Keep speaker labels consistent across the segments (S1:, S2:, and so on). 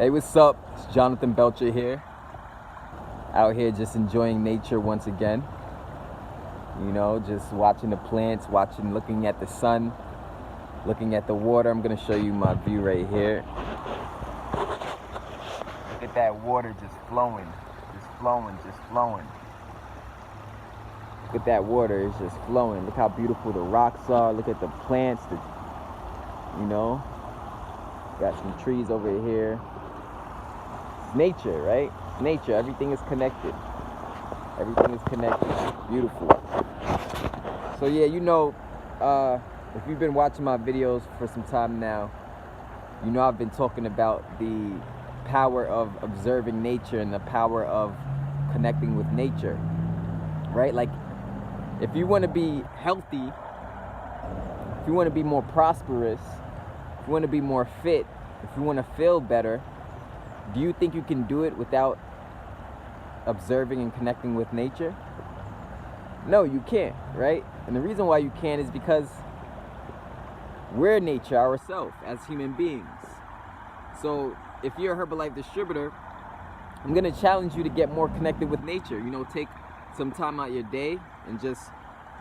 S1: Hey, what's up? It's Jonathan Belcher here. Out here just enjoying nature once again. You know, just watching the plants, looking at the sun, looking at the water. I'm gonna show you my view right here. Look at that water just flowing, just flowing, just flowing. Look at that water, it's just flowing. Look how beautiful the rocks are. Look at the plants, you know. Got some trees over here. It's nature, right? It's nature. Everything is connected. Everything is connected. Beautiful. So yeah, you know, if you've been watching my videos for some time now, you know I've been talking about the power of observing nature and the power of connecting with nature, right? Like, if you want to be healthy, if you want to be more prosperous, if you want to be more fit, if you want to feel better, do you think you can do it without observing and connecting with nature? No, you can't, right? And the reason why you can't is because we're nature ourselves as human beings. So if you're a Herbalife distributor, I'm going to challenge you to get more connected with nature. You know, take some time out your day and just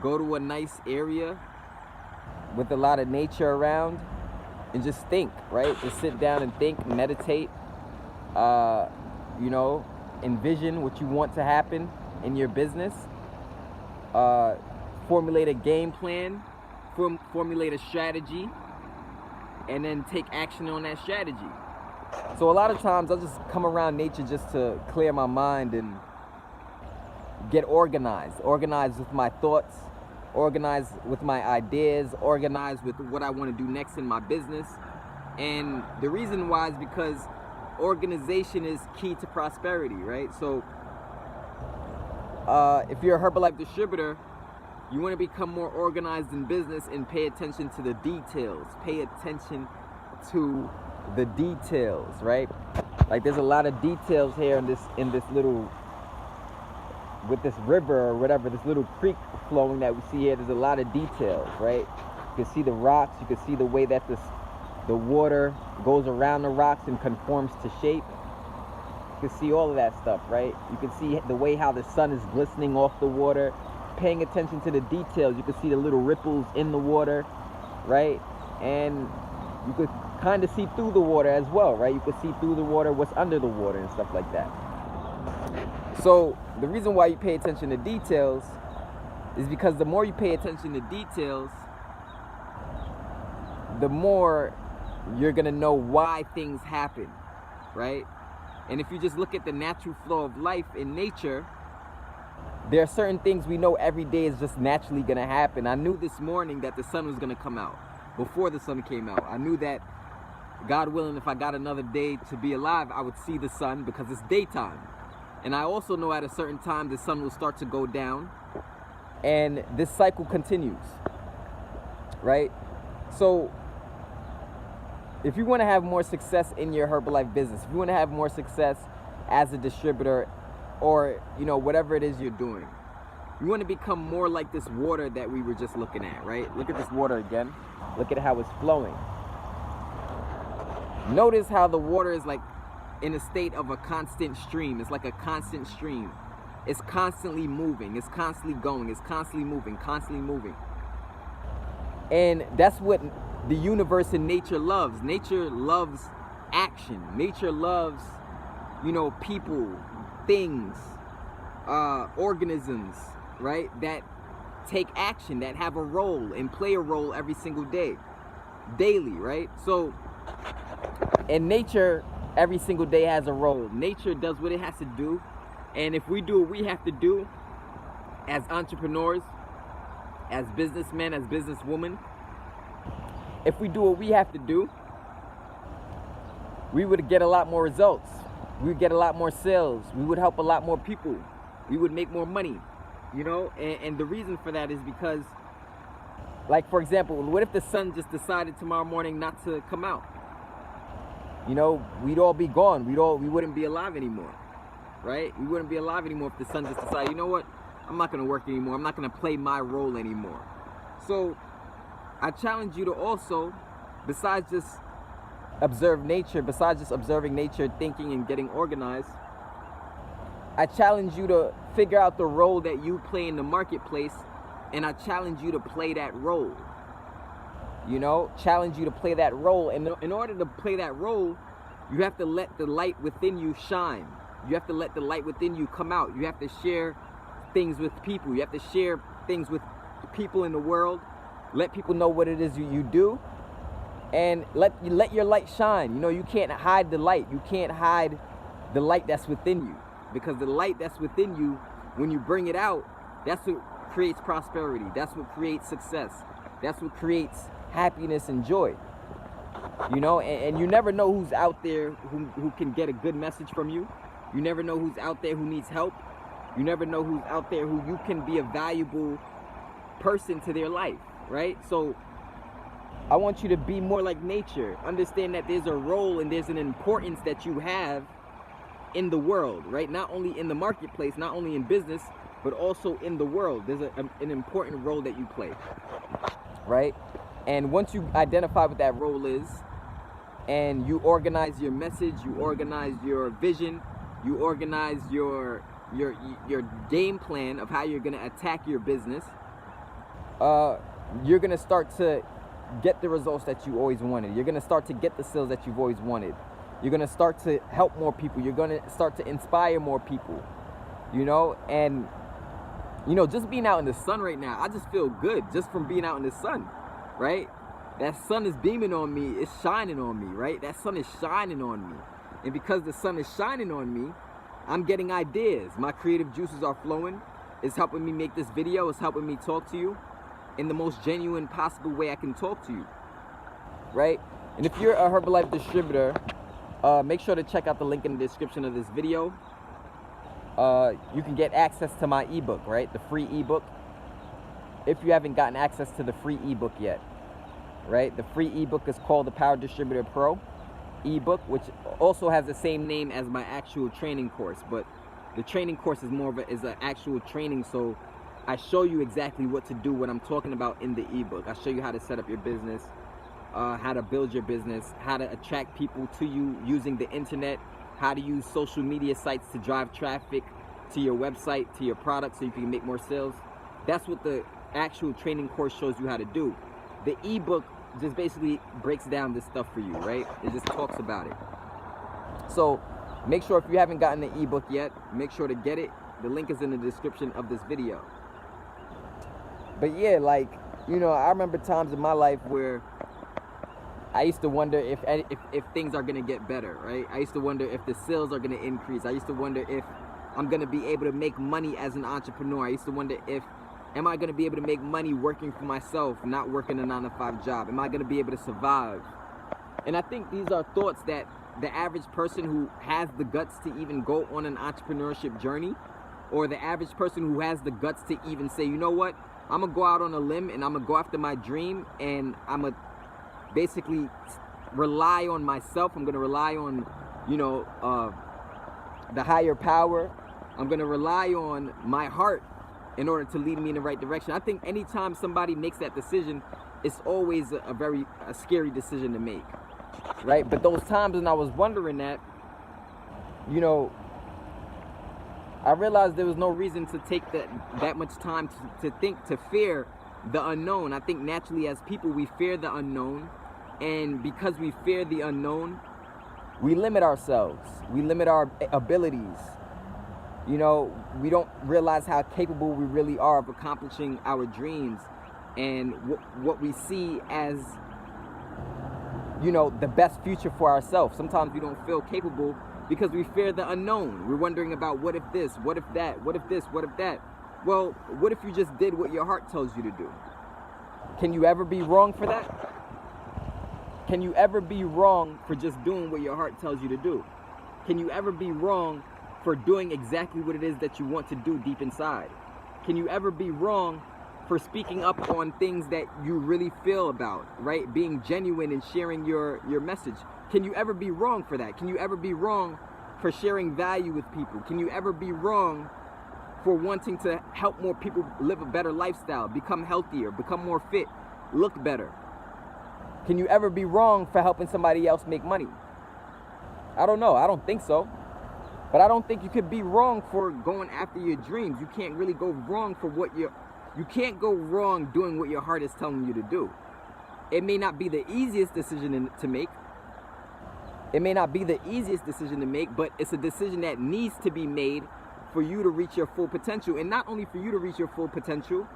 S1: go to a nice area with a lot of nature around and just think, right? Just sit down and think, meditate, you know, envision what you want to happen in your business, formulate a game plan, formulate a strategy, and then take action on that strategy. So a lot of times I'll just come around nature just to clear my mind and get organized with my thoughts, organized with my ideas, organized with what I want to do next in my business. And the reason why is because organization is key to prosperity, right? So if you're a Herbalife distributor, you want to become more organized in business and pay attention to the details. Pay attention to the details, right? Like, there's a lot of details here in this little, with this river or whatever, this little creek flowing that we see here. There's a lot of details, right? You can see the rocks, you can see the way that the water goes around the rocks and conforms to shape. You can see all of that stuff, right? You can see the way how the sun is glistening off the water. Paying attention to the details, you can see the little ripples in the water, right? And you could kind of see through the water as well, right? You could see through the water what's under the water and stuff like that. So the reason why you pay attention to details is because the more you pay attention to details, the more you're gonna know why things happen, right? And if you just look at the natural flow of life in nature, there are certain things we know every day is just naturally gonna happen. I knew this morning that the sun was gonna come out before the sun came out. I knew that, God willing, if I got another day to be alive, I would see the sun because it's daytime. And I also know at a certain time the sun will start to go down, and this cycle continues, right? So if you want to have more success in your Herbalife business, if you want to have more success as a distributor, or, you know, whatever it is you're doing, you want to become more like this water that we were just looking at, right? Look at this water again. Look at how it's flowing. Notice how the water is like in a state of a constant stream. It's like a constant stream. It's constantly moving. It's constantly going. It's constantly moving, constantly moving. And that's what the universe and nature loves. Nature loves action. Nature loves, you know, people, things, organisms, right? That take action, that have a role and play a role every single day, daily, right? So, and nature every single day has a role. Nature does what it has to do. And if we do what we have to do as entrepreneurs, as businessmen, as businesswomen, if we do what we have to do, we would get a lot more results. We would get a lot more sales. We would help a lot more people. We would make more money, you know? And the reason for that is because, like, for example, what if the sun just decided tomorrow morning not to come out? You know, we'd all be gone. We wouldn't be alive anymore, right? We wouldn't be alive anymore if the sun just decided, you know what? I'm not going to work anymore. I'm not going to play my role anymore. So I challenge you to also, besides just observe nature, besides just observing nature, thinking and getting organized, I challenge you to figure out the role that you play in the marketplace, and I challenge you to play that role. You know, challenge you to play that role. And in order to play that role, you have to let the light within you shine. You have to let the light within you come out. You have to share things with people. You have to share things with people in the world. Let people know what it is you do, and let your light shine. You know, you can't hide the light. You can't hide the light that's within you, because the light that's within you, when you bring it out, that's what creates prosperity. That's what creates success. That's what creates happiness and joy. You know, and you never know who's out there who can get a good message from you. You never know who's out there who needs help. You never know who's out there who you can be a valuable person to their life, right? So I want you to be more like nature. Understand that there's a role and there's an importance that you have in the world, right? Not only in the marketplace, not only in business, but also in the world. There's an important role that you play, right? And once you identify what that role is, and you organize your message, you organize your vision, you organize your game plan of how you're going to attack your business, you're going to start to get the results that you always wanted. You're going to start to get the sales that you've always wanted. You're going to start to help more people. You're going to start to inspire more people, you know? And, you know, just being out in the sun right now, I just feel good just from being out in the sun, right? That sun is beaming on me. It's shining on me, right? That sun is shining on me. And because the sun is shining on me, I'm getting ideas. My creative juices are flowing. It's helping me make this video. It's helping me talk to you in the most genuine possible way I can talk to you, right? And if you're a Herbalife distributor, make sure to check out the link in the description of this video. You can get access to my ebook, right? The free ebook. If you haven't gotten access to the free ebook yet, right? The free ebook is called the Power Distributor Pro ebook, which also has the same name as my actual training course, but the training course is more of an actual training. So I show you exactly what to do, what I'm talking about in the ebook. I show you how to set up your business, how to build your business, how to attract people to you using the internet, how to use social media sites to drive traffic to your website, to your product, so you can make more sales. That's what the actual training course shows you how to do. The ebook just basically breaks down this stuff for you, right? It just talks about it. So make sure, if you haven't gotten the ebook yet, make sure to get it. The link is in the description of this video. But yeah, like, you know, I remember times in my life where I used to wonder if things are gonna get better, right? I used to wonder if the sales are gonna increase. I used to wonder if I'm gonna be able to make money as an entrepreneur. I used to wonder if, am I gonna be able to make money working for myself, not working a 9-to-5 job? Am I gonna be able to survive? And I think these are thoughts that the average person who has the guts to even go on an entrepreneurship journey, or the average person who has the guts to even say, you know what, I'm gonna go out on a limb and I'm gonna go after my dream, and I'm gonna basically rely on myself. I'm gonna rely on, you know, the higher power. I'm gonna rely on my heart in order to lead me in the right direction. I think anytime somebody makes that decision, it's always a very scary decision to make, right? But those times when I was wondering that, you know, I realized there was no reason to take that much time to think, to fear the unknown. I think naturally as people, we fear the unknown, and because we fear the unknown, we limit ourselves. We limit our abilities. You know, we don't realize how capable we really are of accomplishing our dreams and what we see as, you know, the best future for ourselves. Sometimes we don't feel capable because we fear the unknown. We're wondering about, what if this, what if that, what if this, what if that? Well, what if you just did what your heart tells you to do? Can you ever be wrong for that? Can you ever be wrong for just doing what your heart tells you to do? Can you ever be wrong for doing exactly what it is that you want to do deep inside? Can you ever be wrong for speaking up on things that you really feel about, right? Being genuine and sharing your message. Can you ever be wrong for that? Can you ever be wrong for sharing value with people? Can you ever be wrong for wanting to help more people live a better lifestyle, become healthier, become more fit, look better? Can you ever be wrong for helping somebody else make money? I don't know. I don't think so. But I don't think you could be wrong for going after your dreams. You can't really go wrong for you can't go wrong doing what your heart is telling you to do. It may not be the easiest decision to make. It may not be the easiest decision to make, but it's a decision that needs to be made for you to reach your full potential. And not only for you to reach your full potential,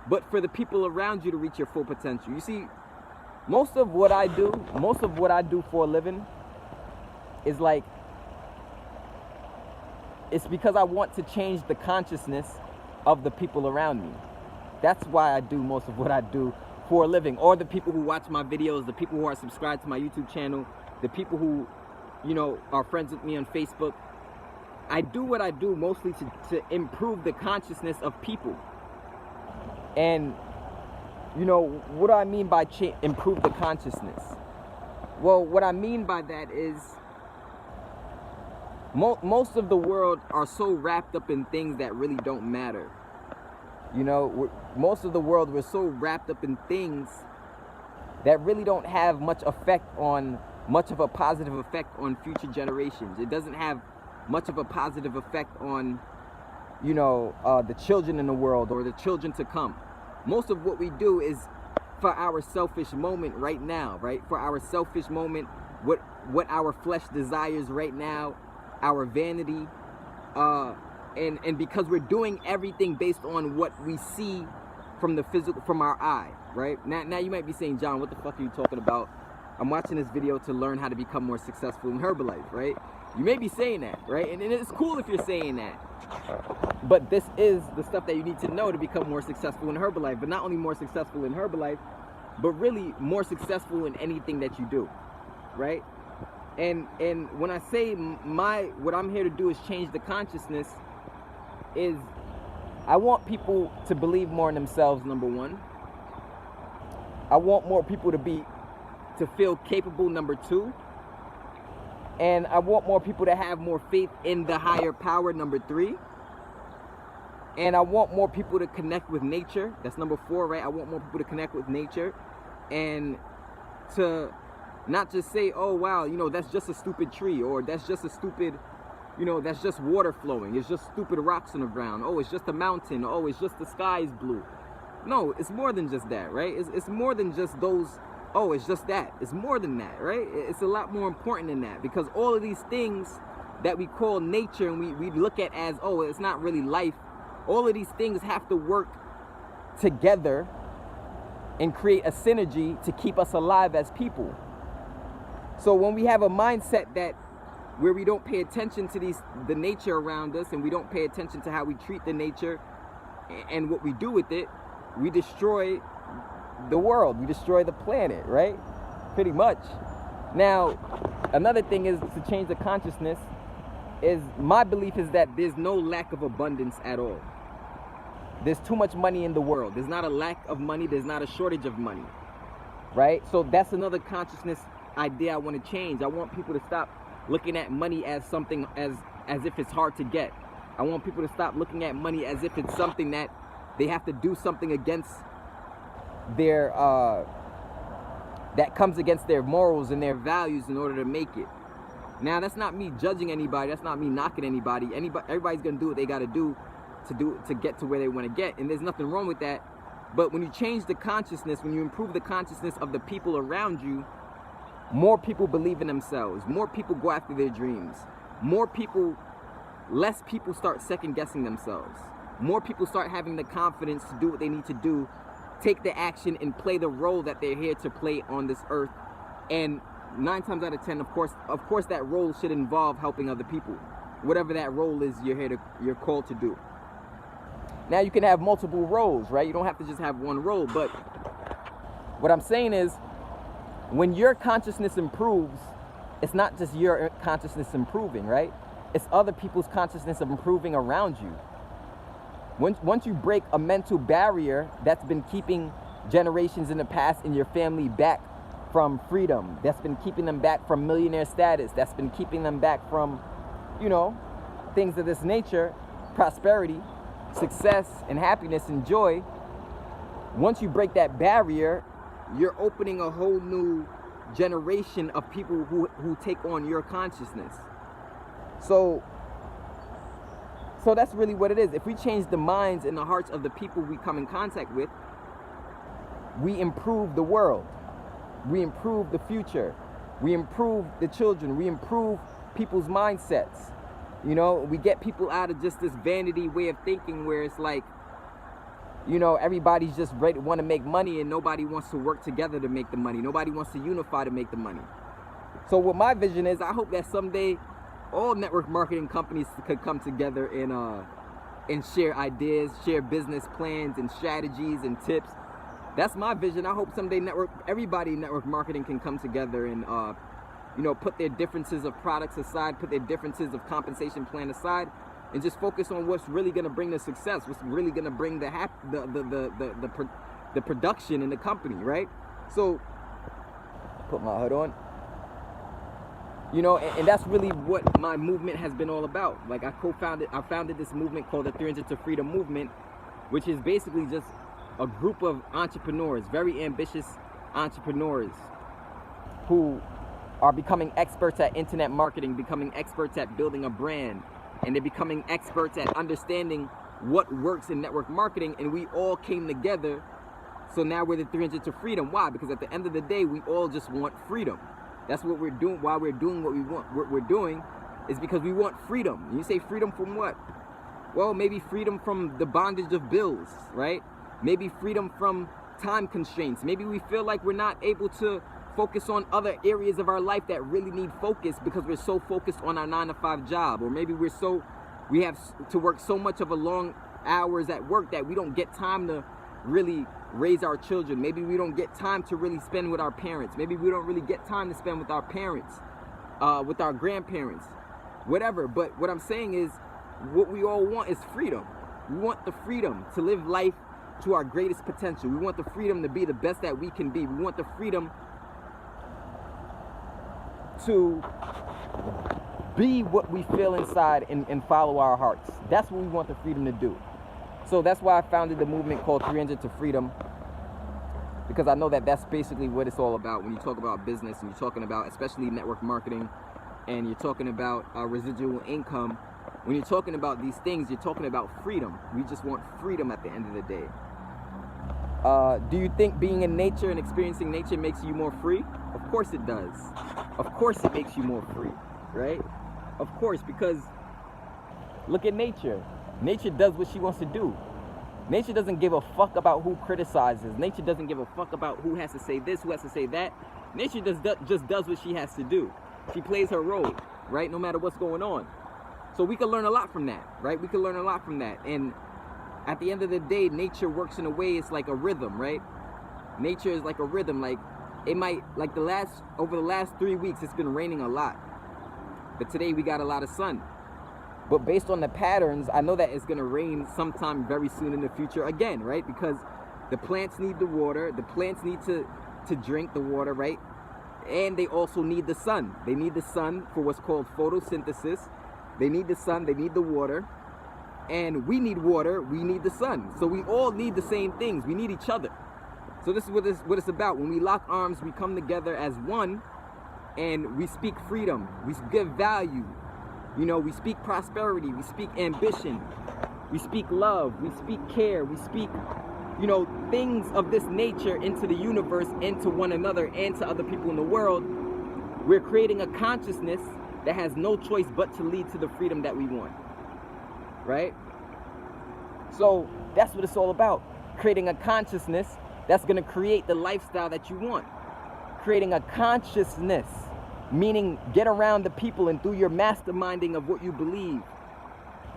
S1: but for the people around you to reach your full potential. You see, most of what I do for a living is like, it's because I want to change the consciousness of the people around me. That's why I do most of what I do for a living. Or the people who watch my videos, the people who are subscribed to my YouTube channel, the people who, you know, are friends with me on Facebook. I do what I do mostly to improve the consciousness of people. And, you know, what do I mean by improve the consciousness? Well, what I mean by that is, most of the world are so wrapped up in things that really don't matter. You know, most of the world, we're so wrapped up in things that really don't have much of a positive effect on future generations. It doesn't have much of a positive effect on, you know, the children in the world or the children to come. Most of what we do is for our selfish moment right now, right? For our selfish moment, what our flesh desires right now, our vanity, and because we're doing everything based on what we see from the physical, from our eye, right? Now you might be saying, John, what the fuck are you talking about? I'm watching this video to learn how to become more successful in Herbalife, right? You may be saying that, right? And it's cool if you're saying that. But this is the stuff that you need to know to become more successful in Herbalife. But not only more successful in Herbalife, but really more successful in anything that you do, right? And when I say what I'm here to do is change the consciousness, is I want people to believe more in themselves, number one. I want more people to feel capable, number two. And I want more people to have more faith in the higher power, number three. And I want more people to connect with nature. That's number four, right? I want more people to connect with nature and to not just say, oh, wow, you know, that's just a stupid tree, or that's just a stupid, you know, that's just water flowing. It's just stupid rocks on the ground. Oh, it's just a mountain. Oh, it's just the sky is blue. No, it's more than just that, right? It's more than just those, oh, it's just that. It's more than that, right? It's a lot more important than that, because all of these things that we call nature and we look at as, oh, it's not really life. All of these things have to work together and create a synergy to keep us alive as people. So when we have a mindset that where we don't pay attention to the nature around us, and we don't pay attention to how we treat the nature and what we do with it, we destroy the world, we destroy the planet, right? Pretty much. Now, another thing is to change the consciousness is, my belief is that there's no lack of abundance at all. There's too much money in the world. There's not a lack of money, there's not a shortage of money, right? So that's another consciousness idea I want to change. I want people to stop looking at money as something as if it's hard to get. I want people to stop looking at money as if it's something that they have to do something against their that comes against their morals and their values in order to make it. Now, that's not me judging anybody, that's not me knocking anybody. Everybody's gonna do what they gotta do to get to where they want to get, and there's nothing wrong with that. But when you change the consciousness, when you improve the consciousness of the people around you, more people believe in themselves, more people go after their dreams, less people start second guessing themselves, more people start having the confidence to do what they need to do, take the action and play the role that they're here to play on this earth. And 9 times out of 10, of course that role should involve helping other people. Whatever that role is you're called to do. Now, you can have multiple roles, right? You don't have to just have one role, but what I'm saying is, when your consciousness improves, it's not just your consciousness improving, right? It's other people's consciousness of improving around you. Once you break a mental barrier that's been keeping generations in the past in your family back from freedom, that's been keeping them back from millionaire status, that's been keeping them back from, you know, things of this nature, prosperity, success, and happiness and joy. Once you break that barrier, you're opening a whole new generation of people who take on your consciousness. So that's really what it is. If we change the minds and the hearts of the people we come in contact with, we improve the world. We improve the future. We improve the children. We improve people's mindsets. You know, we get people out of just this vanity way of thinking where it's like, you know, everybody's just ready, want to make money, and nobody wants to work together to make the money. Nobody wants to unify to make the money. So what my vision is, I hope that someday all network marketing companies could come together and share ideas, share business plans and strategies and tips. That's my vision. I hope someday everybody in network marketing can come together and you know, put their differences of products aside, put their differences of compensation plan aside, and just focus on what's really going to bring the success, what's really going to bring the production in the company, right? So, put my hood on. You know, and that's really what my movement has been all about. Like I founded this movement called the 300 to Freedom Movement, which is basically just a group of entrepreneurs, very ambitious entrepreneurs who are becoming experts at internet marketing, becoming experts at building a brand, and they're becoming experts at understanding what works in network marketing, and we all came together. So now we're the 300 to Freedom. Why? Because at the end of the day, we all just want freedom. That's what we're doing. Why we're doing what we want. What we're doing is because we want freedom. And you say freedom from what? Well, maybe freedom from the bondage of bills, right? Maybe freedom from time constraints. Maybe we feel like we're not able to focus on other areas of our life that really need focus because we're so focused on our 9-to-5 job. Or maybe we have to work so much of a long hours at work that we don't get time to really raise our children. Maybe we don't get time to really spend with our parents. Maybe we don't really get time to spend with our parents, with our grandparents, whatever. But what I'm saying is, what we all want is freedom. We want the freedom to live life to our greatest potential. We want the freedom to be the best that we can be. We want the freedom to be what we feel inside and follow our hearts. That's what we want the freedom to do. So that's why I founded the movement called 300 to Freedom, because I know that that's basically what it's all about when you talk about business and you're talking about especially network marketing and you're talking about residual income. When you're talking about these things, you're talking about freedom. We just want freedom at the end of the day. Do you think being in nature and experiencing nature makes you more free? Of course it does. Of course it makes you more free, right? Of course, because look at nature. Nature does what she wants to do. Nature doesn't give a fuck about who criticizes. Nature doesn't give a fuck about who has to say this, who has to say that. Nature just does what she has to do. She plays her role, right? No matter what's going on. So we can learn a lot from that, right? We can learn a lot from that. And at the end of the day, nature works in a way, it's like a rhythm, right? Nature is like a rhythm. Like it might, like over the last 3 weeks, it's been raining a lot. But today we got a lot of sun. But based on the patterns, I know that it's going to rain sometime very soon in the future again, right? Because the plants need the water. The plants need to drink the water, right? And they also need the sun. They need the sun for what's called photosynthesis. They need the sun. They need the water. And we need water. We need the sun. So we all need the same things. We need each other. So this is what it's about. When we lock arms, we come together as one, and we speak freedom. We give value. You know, we speak prosperity, we speak ambition, we speak love, we speak care, we speak, you know, things of this nature into the universe, into one another, and to other people in the world. We're creating a consciousness that has no choice but to lead to the freedom that we want, right? So that's what it's all about. Creating a consciousness that's going to create the lifestyle that you want. Creating a consciousness. Meaning, get around the people, and through your masterminding of what you believe,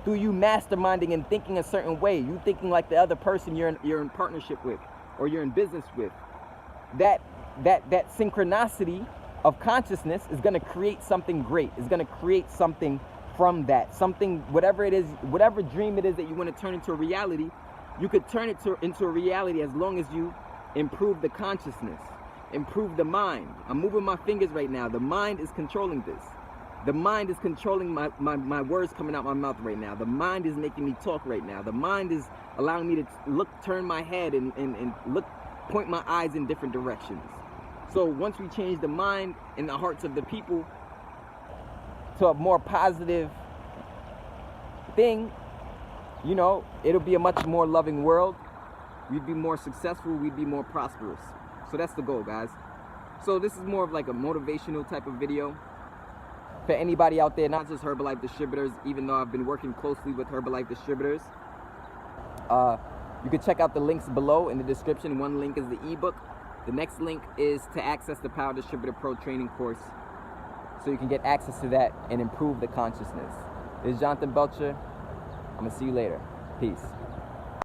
S1: through you masterminding and thinking a certain way, you thinking like the other person you're in partnership with or you're in business with, that synchronicity of consciousness is going to create something great. It's going to create something from that, something, whatever it is, whatever dream it is that you want to turn into a reality, you could turn it into a reality as long as you improve the consciousness. Improve the mind. I'm moving my fingers right now. The mind is controlling this. The mind is controlling my words coming out my mouth right now. The mind is making me talk right now. The mind is allowing me to turn my head and look point my eyes in different directions. So once we change the mind and the hearts of the people to a more positive thing, you know, it'll be a much more loving world. We'd be more successful, we'd be more prosperous. So that's the goal, guys. So this is more of like a motivational type of video for anybody out there, not just Herbalife distributors, even though I've been working closely with Herbalife distributors. You can check out the links below in the description. One link is the ebook. The next link is to access the Power Distributor Pro training course, so you can get access to that and improve the consciousness. This is Jonathan Belcher. I'm gonna see you later. Peace.